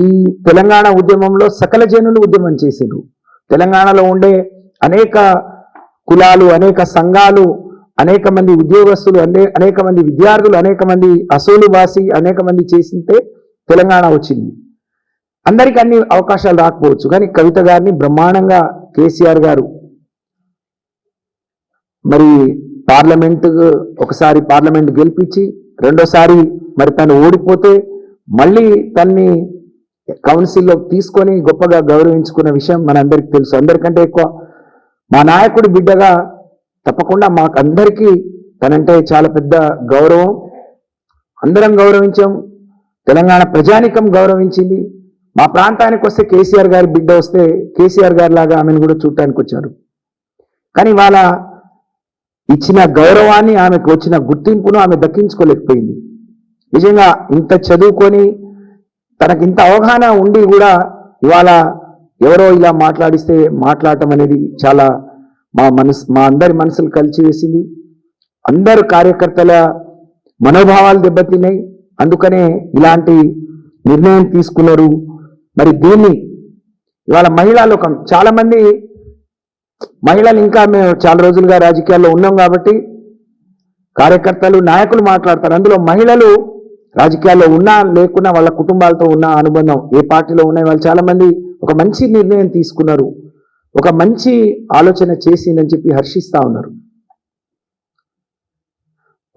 ఈ తెలంగాణ ఉద్యమంలో సకల జనులు ఉద్యమం చేసిండ్రు. తెలంగాణలో ఉండే అనేక కులాలు, అనేక సంఘాలు, అనేక మంది ఉద్యోగస్తులు, అనేక మంది విద్యార్థులు, అనేక మంది అసూలువాసి, అనేక మంది చేసింటే తెలంగాణ వచ్చింది. అందరికీ అన్ని అవకాశాలు రాకపోవచ్చు, కానీ కవిత గారిని బ్రహ్మాండంగా కేసీఆర్ గారు మరి ఒకసారి పార్లమెంట్ గెలిపించి, రెండోసారి మరి తను ఓడిపోతే మళ్ళీ తన్ని కౌన్సిల్లో తీసుకొని గొప్పగా గౌరవించుకున్న విషయం మనందరికీ తెలుసు. అందరికంటే ఎక్కువ మా నాయకుడి బిడ్డగా తప్పకుండా మాకు అందరికీ తనంటే చాలా పెద్ద గౌరవం. అందరం గౌరవించాం, తెలంగాణ ప్రజానికం గౌరవించింది. మా ప్రాంతానికి వస్తే కేసీఆర్ గారి బిడ్డ వస్తే కేసీఆర్ గారి లాగా ఆమెను కూడా చూడటానికి వచ్చారు. కానీ వాళ్ళ ఇచ్చిన గౌరవాన్ని, ఆమెకు వచ్చిన గుర్తింపును ఆమె దక్కించుకోలేకపోయింది. నిజంగా ఇంత చదువుకొని తనకి ఇంత అవగాహన ఉండి కూడా ఇవాళ ఎవరో ఇలా మాట్లాడిస్తే మాట్లాడటం అనేది చాలా మా అందరి మనసులు కలిచివేసింది. అందరు కార్యకర్తల మనోభావాలు దెబ్బతిన్నాయి. అందుకనే ఇలాంటి నిర్ణయం తీసుకున్నారు. మరి దీన్ని ఇవాళ మహిళా లోకం, చాలా మంది మహిళలు, ఇంకా మేము చాలా రోజులుగా రాజకీయాల్లో ఉన్నాం కాబట్టి కార్యకర్తలు, నాయకులు మాట్లాడతారు. అందులో మహిళలు రాజకీయాల్లో ఉన్నా లేకున్నా వాళ్ళ కుటుంబాలతో ఉన్న అనుబంధం ఏ పార్టీలో ఉన్నాయి, వాళ్ళు చాలా మంది ఒక మంచి నిర్ణయం తీసుకున్నారు, ఒక మంచి ఆలోచన చేసిందని చెప్పి హర్షిస్తా ఉన్నారు.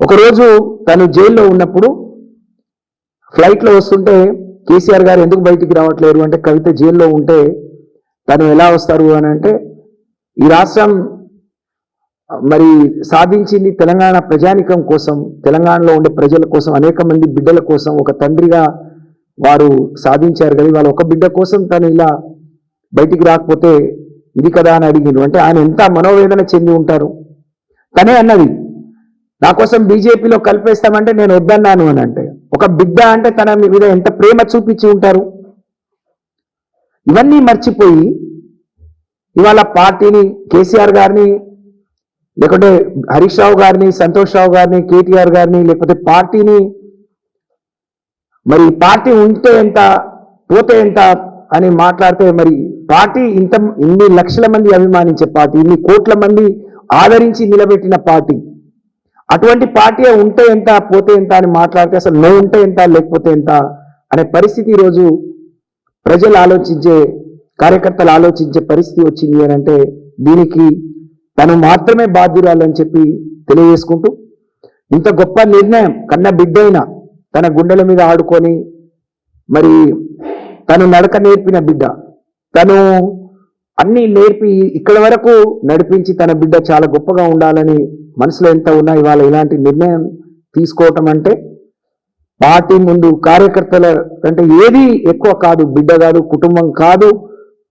ఒకరోజు తను జైల్లో ఉన్నప్పుడు ఫ్లైట్లో వస్తుంటే కేసీఆర్ గారు ఎందుకు బయటికి రావట్లేరు అంటే, కవిత జైల్లో ఉంటే తను ఎలా వస్తారు అని అంటే, ఈ రాష్ట్రం మరి సాధించింది తెలంగాణ ప్రజానికం కోసం, తెలంగాణలో ఉండే ప్రజల కోసం, అనేక మంది బిడ్డల కోసం ఒక తండ్రిగా వారు సాధించారు కదా, వాళ్ళ ఒక బిడ్డ కోసం తను ఇలా బయటికి రాకపోతే ఇది కదా అని అడిగిండు. అంటే ఆయన ఎంత మనోవేదన చెంది ఉంటారు. తనే అన్నది, నా కోసం బీజేపీలో కలిపేస్తామంటే నేను వద్దన్నాను అని. అంటే ఒక బిడ్డ అంటే తన మీద ఎంత ప్రేమ చూపించి ఉంటారు. ఇవన్నీ మర్చిపోయి ఇవాళ పార్టీని, కేసీఆర్ గారిని, లేకుంటే హరీష్ రావు గారిని, సంతోష్ రావు గారిని, కేటీఆర్ గారిని, లేకపోతే పార్టీని, మరి పార్టీ ఉంటే ఎంత పోతే ఎంత అని మాట్లాడితే, మరి పార్టీ ఇన్ని లక్షల మంది అభిమానించే పార్టీ, ఇన్ని కోట్ల మంది ఆదరించి నిలబెట్టిన పార్టీ, అటువంటి పార్టీ ఉంటే ఎంత పోతే ఎంత అని మాట్లాడితే అసలు నువ్వు ఉంటే ఎంత లేకపోతే ఎంత అనే పరిస్థితి ఈరోజు ప్రజలు ఆలోచించే, కార్యకర్తలు ఆలోచించే పరిస్థితి వచ్చింది అని అంటే, దీనికి తను మాత్రమే బాధ్యురాలని చెప్పి తెలియజేసుకుంటూ, ఇంత గొప్ప నిర్ణయం కన్న బిడ్డైన తన గుండెల మీద ఆడుకొని మరి తను నడక నేర్పిన బిడ్డ, తను అన్ని నేర్పి ఇక్కడ వరకు నడిపించి తన బిడ్డ చాలా గొప్పగా ఉండాలని మనసులో ఎంత ఉన్నా ఇవాళ ఇలాంటి నిర్ణయం తీసుకోవటం అంటే, పార్టీ ముందు కార్యకర్తల అంటే ఏది ఎక్కువ కాదు, బిడ్డ కాదు, కుటుంబం కాదు,